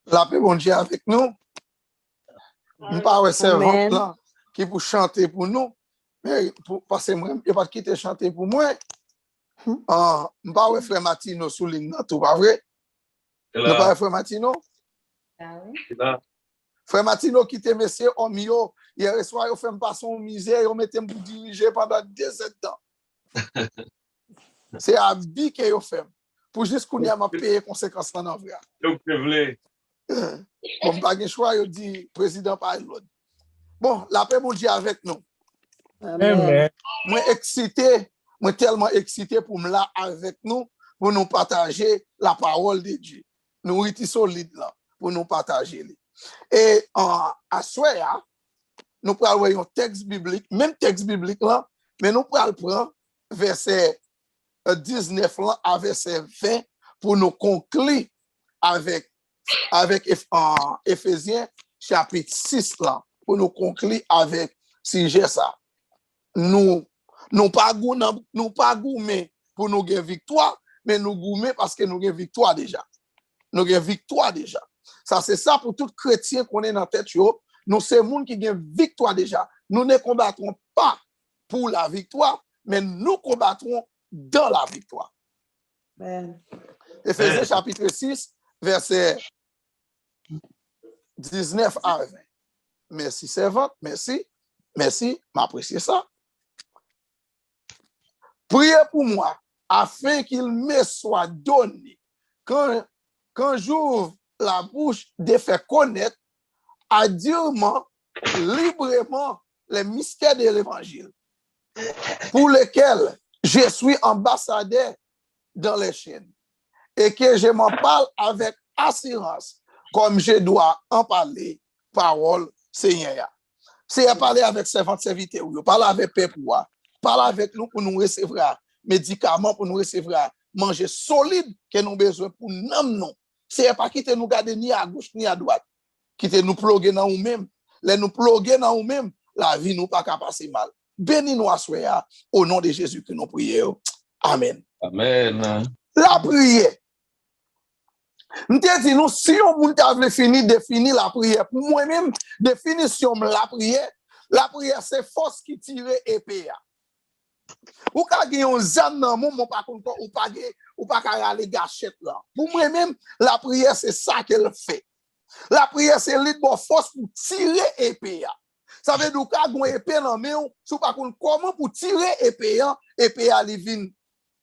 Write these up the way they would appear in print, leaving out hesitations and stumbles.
La paix, bon Dieu, avec nous. Je ne pas ouais servante là qui pour chanter pour nous. Mais parce que moi, je ne pas quitter chanter pour moi. Je ne pas ouais frère Matino souligne tout, pas vrai? Ne pas ouais frère Matino? Frère Matino qui était monsieur au milieu. Hier soir, il fait me passer en misère, il mettait me diriger pendant 17 ans. C'est à vie qu'il a fait. Pour juste qu'on y a payé conséquences dans la vie. Bon, pas de choix, il dit président par l'autre. Bon, la paix, bon Dieu, avec nous. Amen. Moi excité, moi tellement excité pour me là avec nous, pour nous partager la parole de Dieu. Nous étions solides là, pour nous partager. Et à soir, nous prenons un texte biblique, même texte biblique là, mais nous prenons prendre verset 19 là à verset 20 pour nous conclure avec Éphésiens chapitre 6 là, pour nous conclure avec sujet ça. Nous pas gourmets pour nous gagner victoire, mais nous gourmets parce que nous avons victoire déjà. Nous avons victoire déjà. Ça, c'est ça pour tout chrétien qu'on est dans la tête. Nous, c'est le monde qui gagne victoire déjà. Nous ne combattrons pas pour la victoire, mais nous combattrons dans la victoire. Éphésiens chapitre 6, verset 19 à 20. Merci, servante. Merci. Merci. M'appréciez ça. Priez pour moi afin qu'il me soit donné quand j'ouvre la bouche de faire connaître à durement, librement les mystères de l'évangile pour lesquels je suis ambassadeur dans les chaînes et que je m'en parle avec assurance comme je dois en parler, parole Seigneur. C'est parler avec servante serviteur, parler avec peuple, parler avec nous pour nous recevoir médicaments, pour nous recevoir manger solide que nous avons besoin pour nous. C'est pas quitter nous garder ni à gauche ni à droite, quitter nous ploguer dans nous-mêmes. Les nous ploguer dans nous-mêmes, la vie nous pas qu'à passer mal. Bénis-nous à soi au nom de Jésus que nous prions. Amen. Amen. La prière. Nous te dit nous si on veut finir définir la prière pour moi-même définition la prière c'est force qui tire épée. Ou ka gen yon zam nan mon pas contre ou pas ka aller gâchette là. Pour moi-même la prière c'est ça qu'elle fait. La prière c'est lit bon force pour tirer épée. Ça veut dire ka gon épée nan men sou pas contre comment pour tirer épée li vin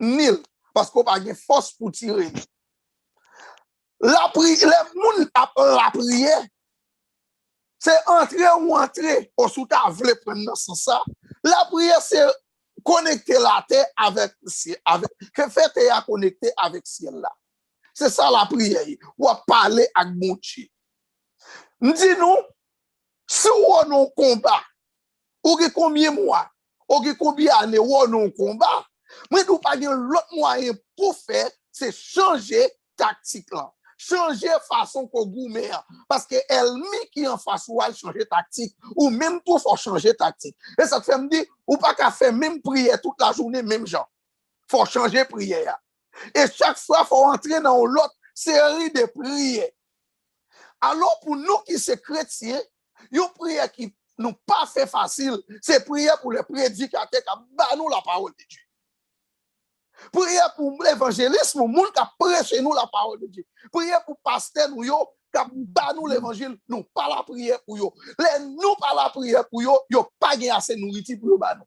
nil parce qu'on pas gen force pour tirer. La prière, les moun apprend la prière, c'est entrer ou entrer, ou sous ta vle prendre dans ce sens. La prière, c'est connecter la terre avec ciel, que fait à connecter avec ciel là. C'est ça la prière, ou parler avec mon Dieu. Dis-nous, si on a un combat, ou combien de mois, ou combien d'années, ou on a un combat, mais nous pas l'autre moyen pour faire, c'est changer tactique là. Changer façon qu'on gourmet parce que ennemi qui en face ou elle changer tactique ou même tout faut changer tactique et ça te fait me dire ou pas qu'à faire même prière toute la journée même genre faut changer prière et chaque fois faut entrer dans l'autre série de prières. Alors pour nous qui sommes chrétiens une prière qui nous pas fait facile c'est prière pour les prédicateurs qui bat nous la parole de Dieu. Prière pour l'évangélisme, le monde qui prêche nous la parole de Dieu. Prière pour pasteur nous yo, qui bat nous l'évangile, nous pas la prière pour yo. Les nous pas la prière pour yo, yo pas gain assez nourriture pour yo ba nous.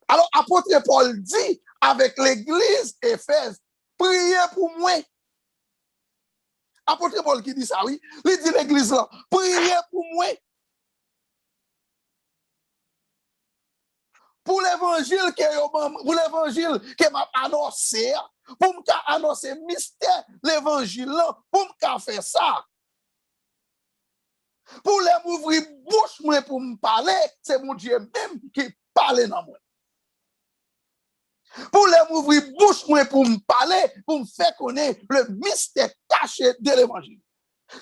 Alors apôtre Paul dit avec l'église Éphèse, priez pour moi. Apôtre Paul qui dit ça oui, il dit l'église là, priez pour moi. Pour l'évangile que m'a annoncé, pour m'annoncer mystère l'évangile pour me faire ça. Pour les m'ouvrir bouche moi pour me parler, c'est mon Dieu même qui parle dans moi. Pour les m'ouvrir bouche moi pour me parler, pour me faire connaître le mystère caché de l'évangile.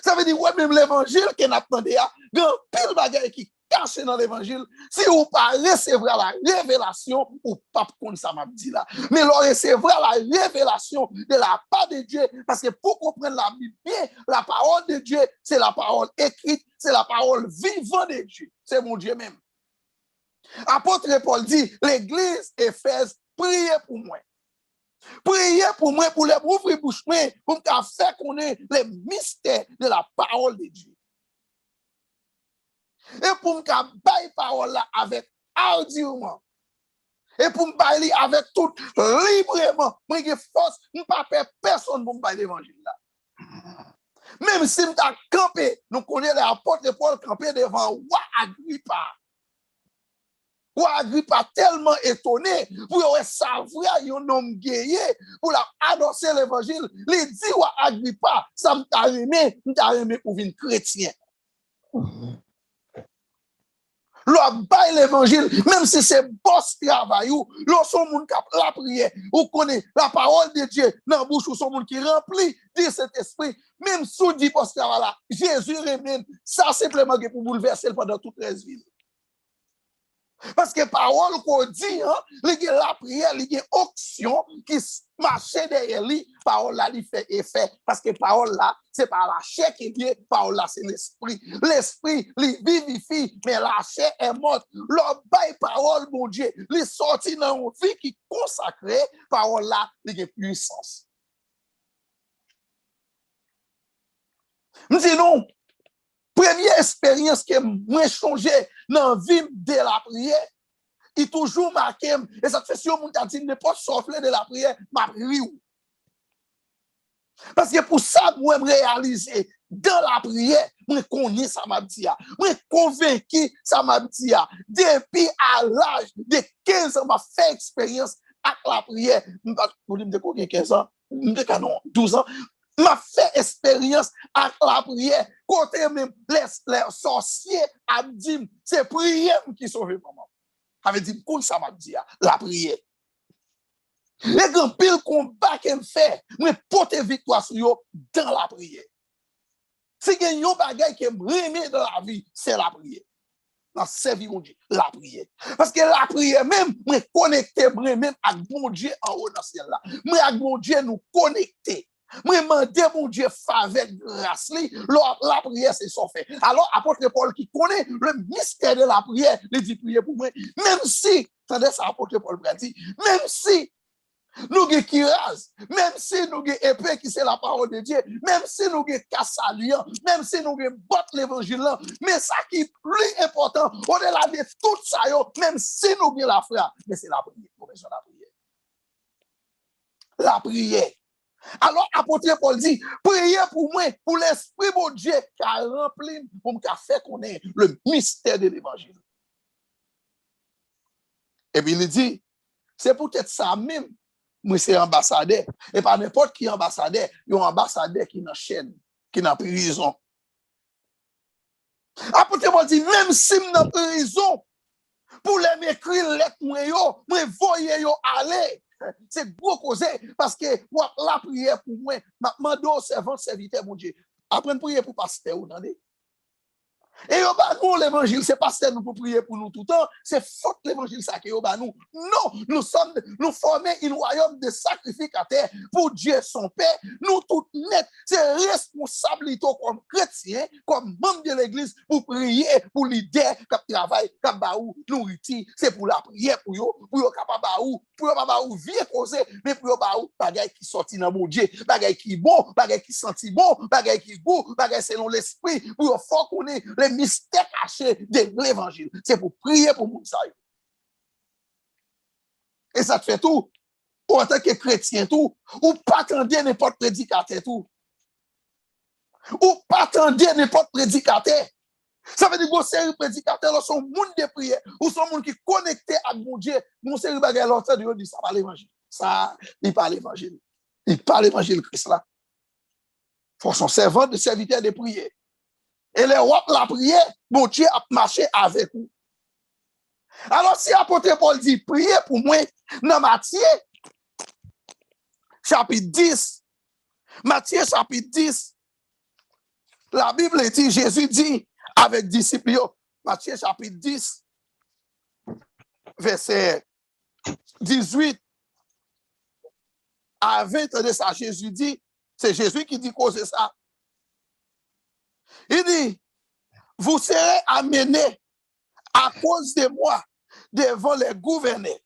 Ça veut dire, ouais, même l'évangile qu'on attendait, il y a pile bagaille qui caché dans l'évangile. Si vous pas recevoir la révélation, ou pas comme ça m'a dit là. Mais l'on recevra la révélation de la part de Dieu. Parce que pour comprendre la Bible bien, la parole de Dieu, c'est la parole écrite, c'est la parole vivante de Dieu. C'est mon Dieu même. Apôtre Paul dit, l'église Éphèse, priez pour moi. Priez pour moi, pour les ouvrir bouche, pour me faire connaître les mystères de la parole de Dieu. Et pour me bailler parole là avec ardument. Et pour me bailler avec tout librement. Moi, j'ai force, je ne pas faire personne pour me bailler l'évangile là. Même si je suis campé, nous connaissons l'apôtre Paul campé devant Roi Agrippa. Roi Agrippa tellement étonné pour savoir un homme guerrier pour annoncer l'évangile. Il dit Roi Agrippa, ça m'a aimé pour venir chrétien. L'on baille l'évangile, même si c'est boss travail, ou l'on son moun qui la prière, ou connaît la parole de Dieu dans la bouche, ou son moun qui remplit de cet esprit, même sous dit boss travail là, Jésus remène, ça simplement pour bouleverser pendant toute la vie. Parce que parole qu'on dit, hein, il y a la prière, il y a option qui marche derrière lui, parole là, il fait effet. Parce que parole là, c'est pas la chair qui vient, parole là, c'est l'esprit. L'esprit, il vivifie, mais la chair est morte. L'homme baille parole, mon Dieu, il sorti dans une vie qui consacrée, parole là, il y a puissance. Nous disons, première expérience que moi changé dans la vie de la prière, il toujours marqué, et ça fait si on a dit, ne pas sortir de la prière, m'a pris. Parce que pour ça, moi, je réaliser dans la prière, je connais ça m'a dit, je convaincu ça m'a dit, depuis à l'âge de 15 ans, je fait expérience avec la prière. Je ne sais pas 15 ans, 12 ans. M'a fait expérience avec la prière. Côté même, les sorciers a dit, c'est prière qui sauve maman. Avait dit, comme ça m'a dit, la prière. Les grands pile combat qu'elle fait, mais porter victoire sur eux dans la prière. Si il y a un bagage qui me remet dans la vie, c'est la prière. Dans servir mon Dieu, la prière. Parce que la prière même, me connecter même avec mon Dieu en haut dans ciel là. Moi avec mon Dieu nous connecter. Moi demander mon Dieu faveur grâce li, la prière c'est son fait. Alors apôtre Paul qui connaît le mystère de la prière, il dit prier pour moi. Même si, attendez ça apôtre Paul dit, même si nous avons qui rase, même si nous avons épée qui c'est la parole de Dieu, même si nous avons cassalian, même si nous avons battu l'évangile, mais ça qui est plus important, au-delà de tout ça, même si nous avons la foi, mais c'est la prière, la prière. La prière. Alors, apôtre Paul dit, priez pour moi, pour l'esprit de Dieu qui a rempli, pour me faire connaître le mystère de l'évangile. Et puis il dit, c'est peut-être ça même. Moi, c'est ambassadeur. Et pas n'importe qui ambassadeur. Il y a un ambassadeur qui est dans la chaîne, qui est dans la prison. Apôtre Paul dit, même si je suis dans la prison, pour les m'écrire lettre, moi, voyez yo aller. C'est gros cause parce que la prière pour moi, ma demande servant serviteur, mon Dieu. Après prier pour pasteur, vous entendez? Et nous, l'évangile, c'est pas ça nous pour prier pour nous tout le temps, c'est faute l'évangile ça que nous. Non, nous formons un royaume de sacrificateurs pour Dieu son Père. Nous tout net, c'est responsabilité comme chrétien, comme membre de l'église pour prier pour leader qui travaille, qui baou nourriture, c'est pour la prière pour yo capable baou vie causer, mais pour yo baou bagay qui sorti dans mon Dieu, bagay qui bon, bagay qui senti bon, bagay qui goût, bagay selon l'esprit, pour yo faut connaître les mystères cachés de l'évangile. C'est pour prier pour moun sa yo. Et ça te fait tout. En tant que chrétien tout. Ou pas attendre n'importe prédicateur tout. Ou pas attendre n'importe prédicateur. Ça veut dire que c'est un prédicateur, là, sont moun de prière, ou sont moun qui connecté avec mon Dieu. Mon série bagay l'autre de dit ça pas l'évangile. Ça, il parle l'évangile. Il parle l'évangile Christ là. Faut son servant de serviteur de prière. Et les rois la prière, mon Dieu a marché avec vous. Alors, si apôtre Paul dit, priez pour moi, dans Matthieu, chapitre 10, Matthieu, chapitre 10, La Bible dit, Jésus dit avec disciples, Matthieu chapitre 10, verset 18 à 20 de ça, Jésus dit, c'est Jésus qui dit causer ça. Il dit, vous serez amenés à cause de moi devant les gouverneurs,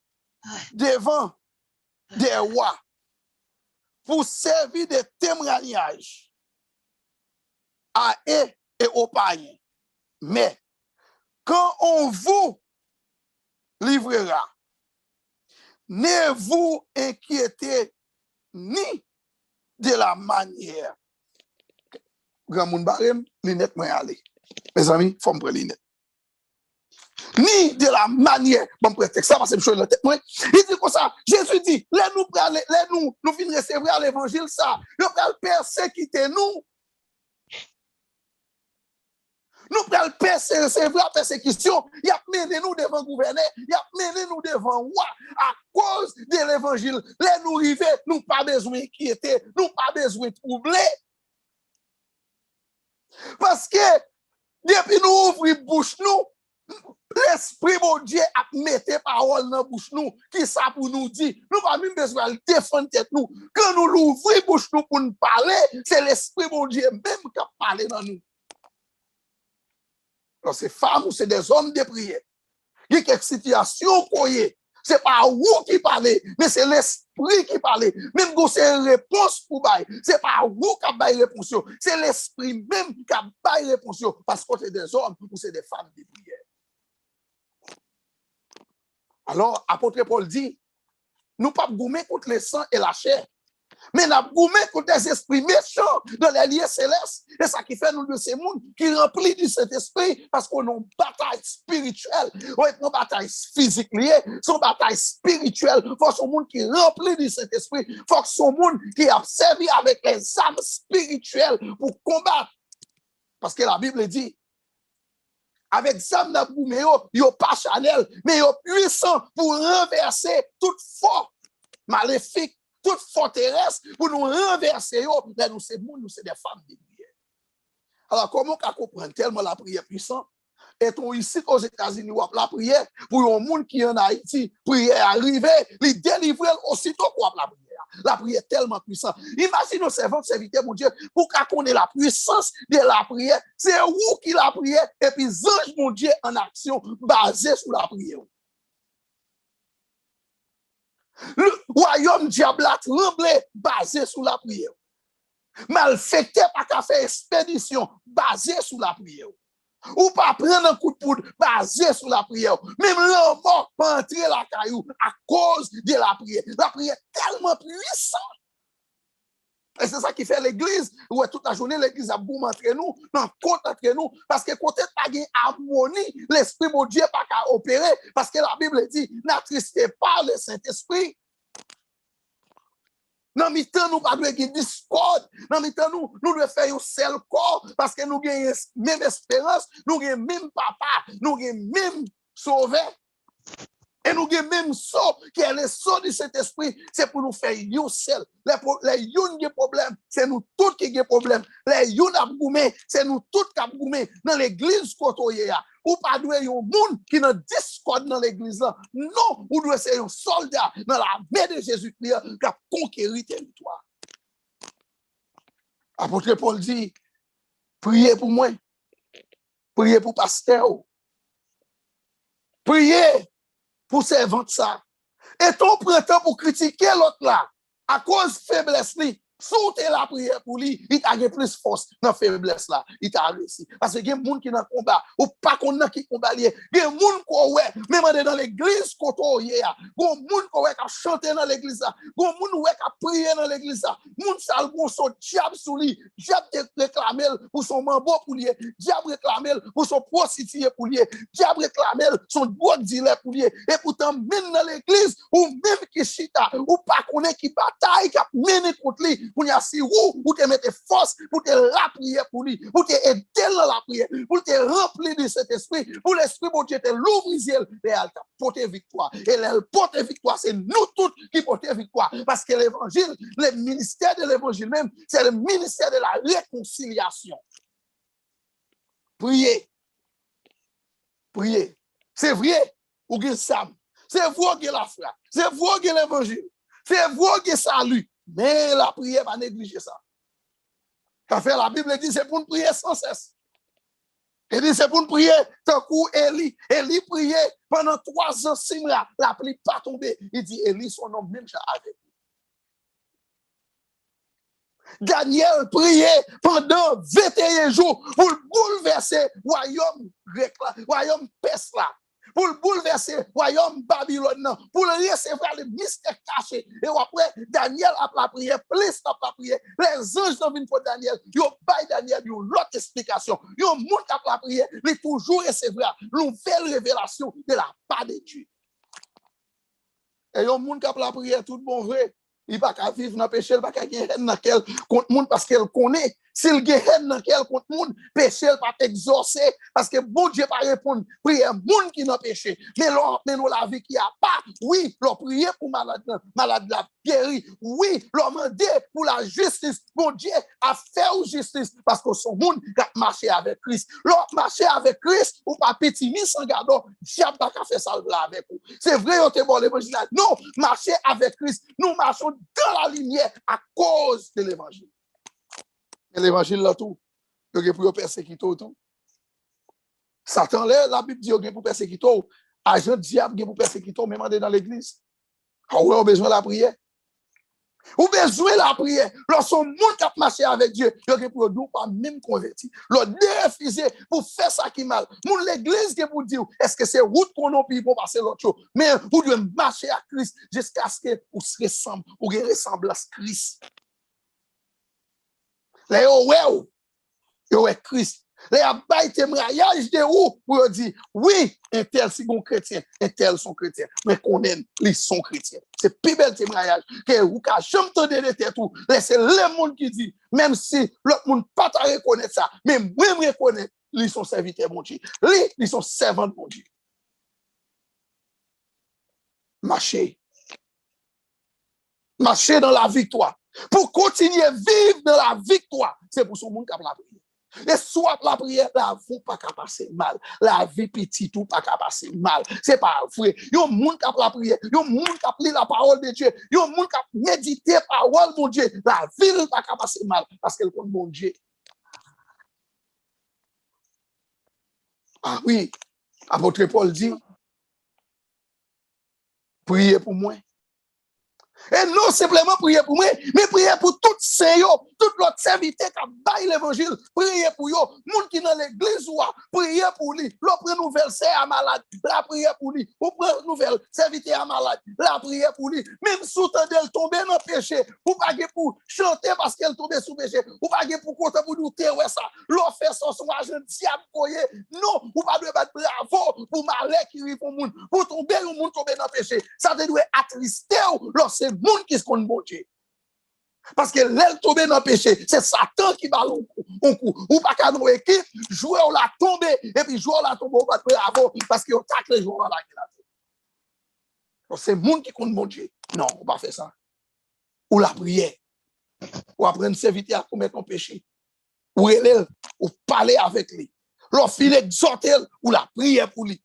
devant des rois, pour servir de témoignage à eux et aux païens. Mais quand on vous livrera, ne vous inquiétez ni de la manière. Grand moun barem, lunette moi aller. Mes amis, faut me prendre lunette. Ni de la manière, bon prétexte, ça va se me la tête moi. Il dit comme ça, Jésus dit, nous finissons recevoir l'évangile ça, nous allons persécuter nous. Nous allons recevoir persécution, il a mené nous devant le gouverneur, il a mené nous devant roi à cause de l'évangile. Les nous arriver, nous pas besoin d'inquiéter, nous pas besoin de troubler. Parce que depuis nous ouvrons bouche nous, l'esprit de Dieu a mis parole dans la bouche nous, qui ça pour nous dire, nous pas même besoin de défendre tête nous. Quand nous l'ouvrons bouche nous pour nous parler, c'est l'esprit de Dieu même qui a parlé dans nous. Alors c'est femmes ou c'est des hommes de prière. Il y a quelques situations pour y. C'est pas vous qui parlez, mais c'est l'esprit qui parle. Même quand c'est une réponse pour bailler, c'est pas vous qui baille réponse, c'est l'esprit même qui baille réponse parce que c'est des hommes ou c'est des femmes de prière. Alors, apôtre Paul dit, nous pas gommer contre le sang et la chair, mais nous gommer contre des esprits méchants dans les lieux célestes. Et ça qui fait nous de ces mondes qui remplit de cet esprit parce qu'on a une bataille spirituelle. On a une bataille physique liée, son bataille spirituelle. Il faut que ce monde qui remplit de cet esprit. Il faut que ce monde qui a servi avec les âmes spirituelles pour combattre. Parce que la Bible dit, avec ça, yo pas chanel, mais yo puissant pour renverser toute force maléfique, toute forteresse, pour nous renverser, mais nous c'est des femmes de prière. Alors, comment on comprend tellement la prière puissante? Et on ici aux États-Unis, la prière, pour un monde qui est en Haïti, prière arriver, les délivrer aussitôt qu'on la prière. La prière est tellement puissante. Imaginez nos servants, serviteurs, mon Dieu, pour qu'on ait la puissance de la prière. C'est vous qui la prière, et puis ange, mon Dieu, en action, basé sur la prière. Le royaume diable a tremblé, basé sur la prière. Malfecté, pas qu'à faire expédition, basé sur la prière. Ou pas prendre un coup de poudre basé sur la prière. Même l'homme mort pas entrer la caillou à cause de la prière. La prière est tellement puissante. Et c'est ça qui fait l'église. Ouais, toute la journée, l'église a boum entre nous, non, contre entre nous, parce que côté pas de harmonie, l'esprit de Dieu pas qu'à opérer, parce que la Bible dit, n'attristez pas le Saint-Esprit. Dans le temps, nous pas de discorde. Dans le temps, nous devons faire un seul corps parce que nous avons même espérance, nous avons même papa, nous avons même sauvé. Et nous avons même saut, qui est le saut de cet esprit, c'est pour nous faire un seul. Les yon qui ont problème, c'est nous tous qui avons problème. Les yon a goumé, c'est nous tous qui avons goumé. Dans l'église, ou pas de un monde qui n'a discorde dans l'église. Non, ou doit être un soldat dans la main de Jésus-Christ qui a conquéri le territoire. Apôtre Paul dit, priez pour moi, priez pour pasteur, priez pour servant ça. Et ton printemps pour critiquer l'autre là, à cause de faiblesse, sauter la prière pour lui, il a plus force dans la faiblesse là, il t'a réussi. Parce que il y a des gens qui dans combat, ou pas qu'on a qui combat lié, il y a des gens qui même dans l'église, il y a des gens qui chantent dans l'église, il y a des gens qui prient dans l'église, il y a des gens qui sont diable sous lui, diable réclamé pour son mambo pour lui, diable réclamé pour son prostituée pour lui, diable réclamé son drogue dealer pour lui, et pourtant même dans l'église, ou même qui chita, ou pas qu'on est qui bataille, qui a mené contre lui, pour y assurer, pour te mettre force, pour te la prière pour lui, pour te aider dans la prière, pour te remplir de cet esprit, pour l'esprit de Dieu te l'ouvrir, et elle t'a porté victoire. Et elle porte victoire, c'est nous tous qui portons victoire. Parce que l'évangile, le ministère de l'évangile même, c'est le ministère de la réconciliation. Priez. Priez. C'est vrai, ou gen Sam. C'est vrai que la foi. C'est vrai que l'évangile. C'est vrai que salut. Mais la prière va négliger ça. Car fait la Bible dit c'est pour nous prier sans cesse. Elle dit c'est pour nous prier tant coup Élie. Élie priait pendant 3 ans, 6 mois. La pluie pas tombée. Il dit Élie, son homme même avec lui. Daniel priait pendant 21 jours pour bouleverser le royaume grec, le royaume perse là. Pour bouleverser le royaume Babylone, pour recevoir les mystères cachés. Et après, Daniel a la prière, plus a la prière. Les anges sont venus pour Daniel. Ils ont baillé Daniel, ils ont l'autre explication. Ils ont monté la prière, ils toujours recevoir nouvelle révélation de la part de Dieu. Et ils ont monté la prière, tout bon vrai. Il va pas vivre dans le péché, il va pas gagner dans quel contre monde parce qu'elle connaît. S'il gagne dans quel contre monde, péché il va exaucer parce que bon Dieu va répondre. Prière monde qui n'a péché. Mais nous la vie qui a pas. Oui, leur prier pour malade la guéri. Oui, leur demander pour la justice. Bon Dieu a fait justice parce que son monde a marché avec Christ. Leur marché avec Christ ou pas petit ni sans gardon, diable pas fait ça avec vous. C'est vrai on te bon l'évangile. Non, marcher avec Christ. Nous marchons dans la lumière à cause de l'évangile. Et l'évangile là tout, il y a pour persécuter tout. Satan là, la Bible dit qu'il y a pour persécuter, agent diable qui pour persécuter, même dans l'église. Ah ouais, on a besoin de la prière. Ou besoin de la prière. Lorsque monde qui a marché avec Dieu, il y a pour nous pas même converti. Le refuser pour faire ça qui mal. Mon l'église qui pour dire est-ce que c'est route qu'on a pour passer l'autre chose. Mais vous devez marcher à Christ jusqu'à ce que vous se ressemble, ou ressemblance à Christ. Là, yo est Christ. Là, a bail témoignage de où pour dire oui, un tel c'est bon chrétien, un tel sont chrétiens, mais qu'on aime, ils sont chrétiens. C'est plus bel témoignage que vous ka jamais tendre de tête tout. Laissez le monde qui dit même si l'autre monde pas ta reconnaître ça, mais moi me reconnaître, ils sont serviteurs mon Dieu. Ils sont servants de mon Dieu. Marchez dans la victoire. Pour continuer à vivre dans la victoire, c'est pour ce monde qui a la prière. Et soit la prière, la vie pas qu'à passer mal. La vie petite ou pas qu'à passer mal. C'est pas vrai. Yon monde qui a la prière, yon monde qui a lire la parole de Dieu, yon monde qui a médité la parole de Dieu. La vie pas qu'à passer mal parce qu'elle compte mon Dieu. Ah oui, apôtre Paul dit, priez pour moi. Et non simplement prier pour moi, mais prier pour tout Seigneur, tout l'autre serviteur qui a baillé l'évangile, prier pour eux, monde qui dans l'église ou prier pour lui, l'autre nouvelle c'est à malade, la prière pour lui, ou prendre nouvelle serviteur à malade, la prière pour lui, même sous elle tomber dans le péché, ou pas pour chanter parce qu'elle tombe sous péché, ou pas pour compter pour nous ouais ça, l'on fait son agent diable non, ou pas de battre bravo pour malheur qui arrive au monde, pour tomber au monde tomber dans le péché, ça te doit attrister lorsque monde qui se compte bon Dieu. Parce que l'aile tombée dans le péché, c'est Satan qui va un coup. Ou pas qu'à nos équipes, jouer on l'a tombé, et puis jouer on l'a tombé, on va bravo, parce qu'on tacle les joueurs là. Donc c'est monde qui compte bon Dieu. Non, on va pas faire ça. Ou la prière. Ou apprendre serviteur à commettre un péché. Ou elle, ou parler avec lui. L'offre exhorter, ou la prière pour lui.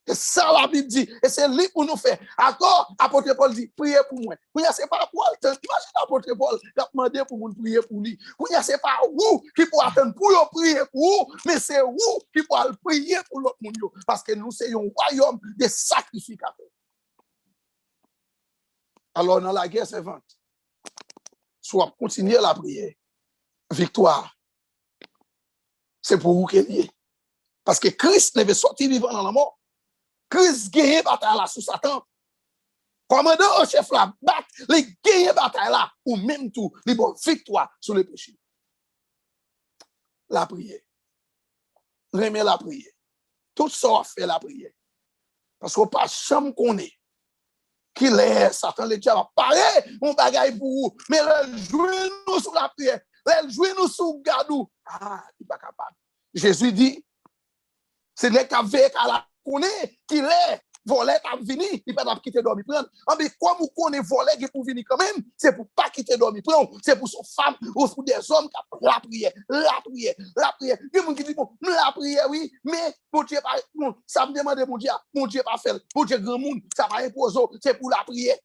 C'est ça la Bible dit. Et c'est lui pour nous faire. D'accord, apôtre Paul dit, priez pour moi. C'est pas pour attendre. Imagine apôtre Paul qui a demandé pour nous prier pour lui. C'est pas vous qui pour attendre pour prier pour vous, mais c'est vous qui pour prier pour l'autre monde. Parce que nous sommes un royaume de sacrificateurs. Alors, dans la guerre servante, soit continuer la prière. Victoire. C'est pour vous qu'elle y est. Parce que Christ ne veut sortir vivant dans la mort. Christ gagne bataille là sous Satan. Commandant au chef là, bat, les gagne bataille là, ou même tout, les bonnes victoires sur le péché. La prière. Remet la prière. Tout ça fait la prière. Parce qu'on pas jamais connaît qu'il est Satan, le diable, pareil, on bagaille pour vous, mais le jouer nous sur la prière, le jouer nous sur gadou. Ah, il n'est pas capable. Jésus dit, c'est le qu'à la connaît qu'il est volet a vini, il pas quitter dormir prendre. Mais comme vous connaissez volet qui pour venir quand même, c'est pour pas quitter dormir prendre, c'est pour son femme ou pour des hommes qui la prière, la prière, la prière. Il y a des gens qui disent bon, la prière oui, mais bon Dieu pas bon, ça me demande mon Dieu pas faire. Bon Dieu grand monde, ça va imposer, c'est pour la prière.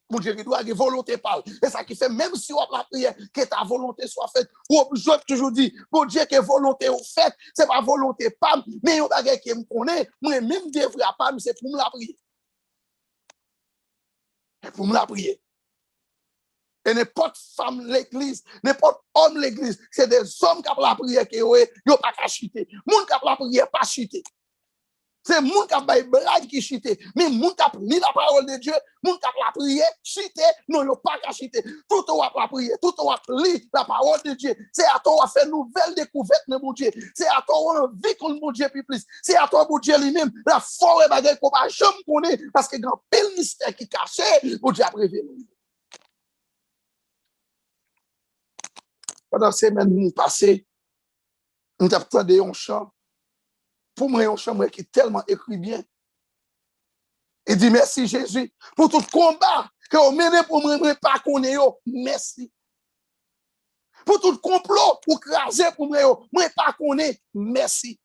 Mon Dieu, il doit avoir volonté parle. Et ça qui fait, même si on a la prière, que ta volonté soit faite, ou je toujours dit, mon Dieu, que volonté est faite, c'est pas volonté pas, mais on bagage qui me connaît, moi-même devrais pas, c'est pour me la prier. Pour me la prier. Et n'importe femme l'église, n'importe homme l'église, c'est des hommes qui ont la prière qui n'ont pas qu'à chuter. Moun qui ont la prière pas chuter. C'est moun qui a des blagues qui chite, mais moun qui a ni la parole de Dieu, moun qui a la prière, chite, non, il n'y a pas qu'à chiter. Tout on a la prière, tout on a li la parole de Dieu. C'est à toi à faire nouvelle découverte de mon Dieu. C'est à toi à vivre contre mon Dieu plus. C'est à toi mon Dieu lui-même, la forêt bagaille qu'on va jamais connaître, parce que grand pile mystère qui caché, mon Dieu a prévenu. Pendant la semaine passée, nous avons entendu un chant. Pour moi, un chant qui est tellement écrit bien. Et dit merci Jésus pour tout combat que vous menez pour moi, pas connaître. Merci. Pour tout complot pour craser pour moi, pas connaître. Merci.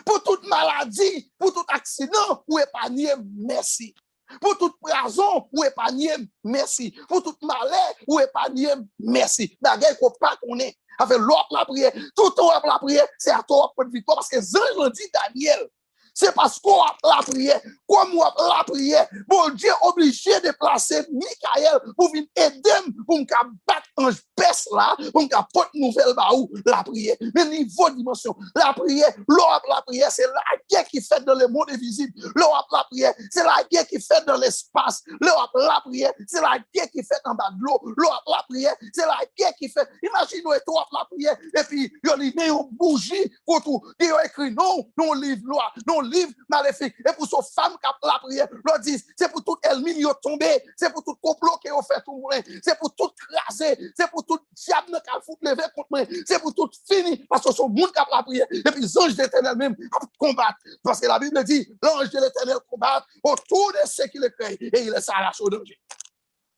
Pour toute maladie, pour tout accident, ou épargner. Merci. Pour toute prison, ou épargner. Merci. Pour toute malheur, ou épargner. Merci. Bagay qu'on pas connaître. Avec l'autre la prière, tout le temps la prière, c'est à toi pour victoire. Parce que Jean l'a dit Daniel, c'est parce qu'on a la prière, comme on a la prière, bon Dieu est obligé de placer Michael pour venir aider, pour me battre ange baisse là, pour me porter nouvelle baou, la prière. Mais niveau dimension, la prière, la prière, c'est la guerre qui fait dans le monde invisible. La prière, c'est la guerre qui fait dans l'espace. La prière, c'est la guerre qui fait en bas de l'eau. La prière, c'est la guerre qui fait. Imaginez toi la prière, et puis il y a une bougie pour tout. Il y a écrit non, non livre, non livre maléfique. Et pour son femme qui a la prière, leur dit, c'est pour tout ennemi qui est tombé, c'est pour tout complot qui a fait tout le monde, c'est pour tout craser, c'est pour tout diable qui a foutu lever contre moi, c'est pour tout fini, parce que son monde qui a la prière. Et puis l'ange de l'Éternel même a combattre. Parce que la Bible dit, l'ange de l'Éternel combat autour de ceux qui le craignent et il les arrache au danger.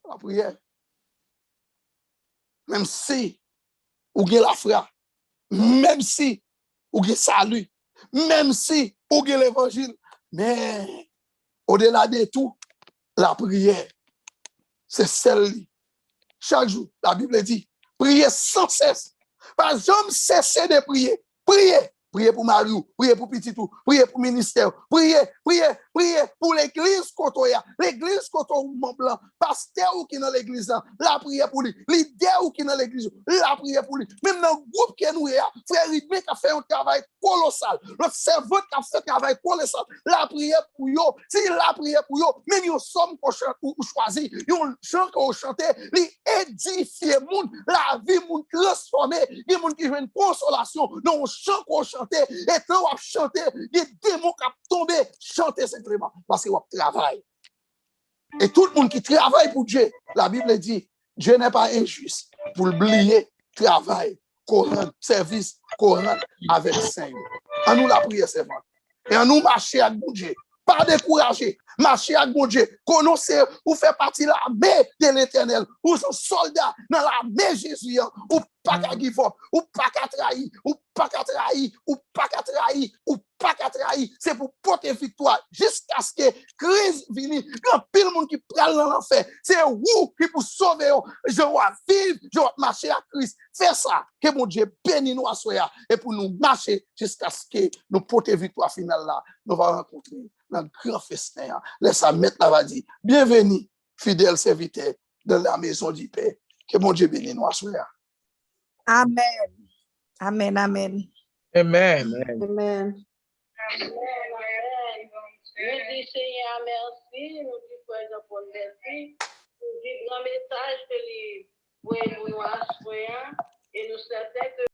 La prière. Même si ou gen la foi, même si ou gen salut, même si ou gen l'évangile, mais au-delà de tout, la prière, c'est celle chaque jour, la Bible dit, priez sans cesse. Pas jamais cesser de prier. Priez. Priez pour Mariou, priez pour Petitou, priez pour ministère, priez pour l'église Kotoya, l'église Koto Mont Blanc, pasteur ou qui dans l'église, la prière pour lui, leader ou qui dans l'église, la prière pour lui. Même dans le groupe que nous avons, frère Ridmé qui a fait un travail colossal, le serveur qui a fait un travail colossal, la prière pour eux, si la prière pour eux, même ils sommes qu'on choisit, ils chant qu'on chante, ils édifient monde, la vie monde transformée, il y a monde qui joue une consolation, dans un chant qu'on chante. Et quand on chante, il y a des démons qui tombent, chanter simplement parce qu'on travaille. Et tout le monde qui travaille pour Dieu, la Bible dit, Dieu n'est pas injuste pour oublier travail, courant, service, courant avec le Seigneur. En nous la prière, c'est vrai. Et en nous marcher avec Dieu. Pas décourager, marcher avec mon Dieu, connaissez ou faire partie de l'armée de l'Éternel, ou son soldat dans l'armée Jésus, ou pas qu'à give up, ou pas qu'à trahir, ou pas qu'à trahir, ou pas qu'à trahir, ou pas qu'à trahir. C'est pour porter victoire jusqu'à ce que crise vienne. Il y a pile de monde qui prend dans l'enfer. C'est vous qui pour sauver. Je vais vivre, je vais marcher à Christ. Fais ça, que mon Dieu bénisse nous à soi et pour nous marcher jusqu'à ce que nous porter victoire finale là, nous allons rencontrer dans le grand festin. Laisse-moi mettre la va dire, bienvenue, fidèle serviteur de la maison du Père. Que mon Dieu bénisse nous à soi. Amen. Amen, amen. Amen. Amen. Nous disons Seigneur merci, nous disons Frère Paul merci, nous disons grand message que les nous à et nous certains que